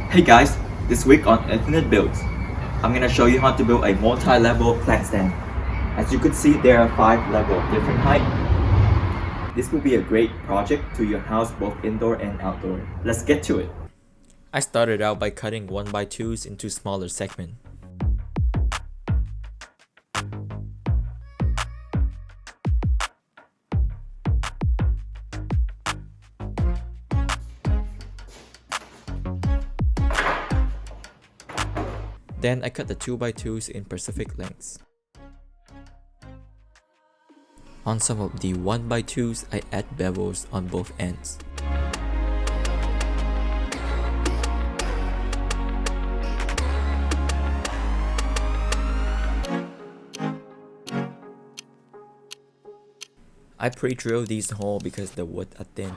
Hey guys, this week on Infinite Builds, I'm gonna show you how to build a multi-level plant stand. As you can see, there are 5 levels of different height. This will be a great project to your house both indoor and outdoor. Let's get to it. I started out by cutting 1x2s into smaller segments. Then I cut the 2x2s in specific lengths. On some of the 1x2s, I add bevels on both ends. I pre-drill these holes because the wood are thin.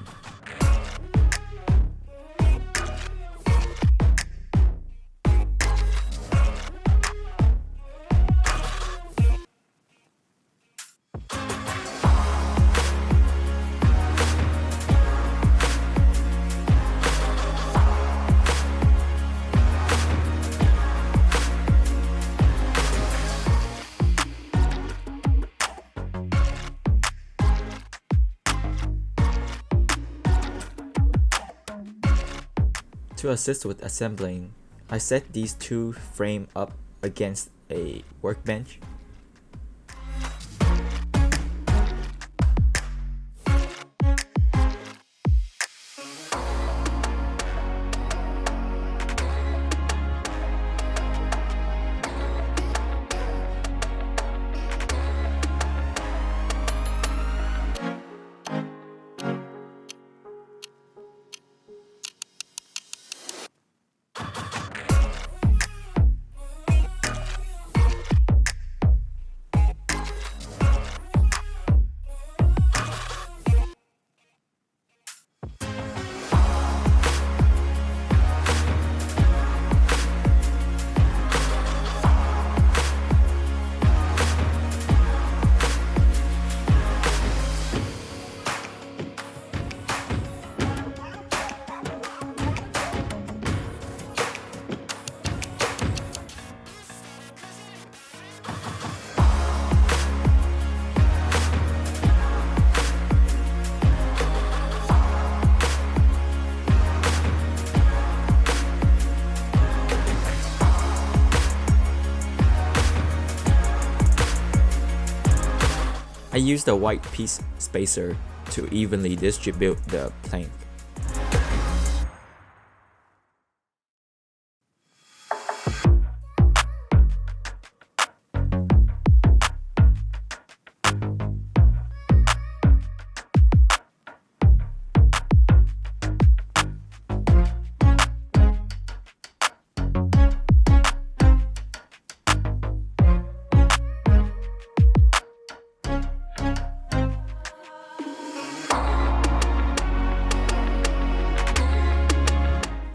To assist with assembling, I set these 2 frames up against a workbench. I used a white piece spacer to evenly distribute the plank.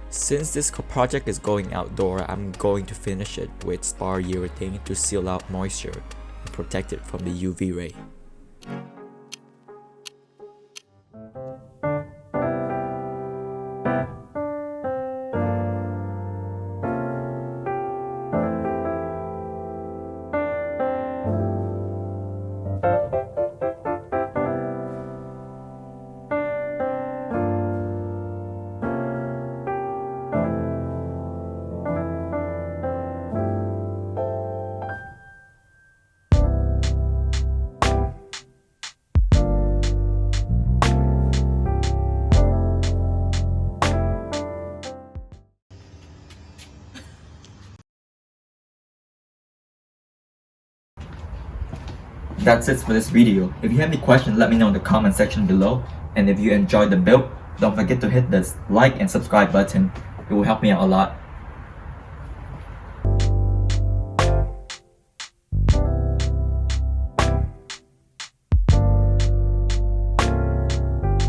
Since this project is going outdoor, I'm going to finish it with spar urethane to seal out moisture and protect it from the UV ray. That's it for this video. If you have any questions, let me know in the comment section below. And if you enjoyed the build, don't forget to hit the like and subscribe button. It will help me out a lot.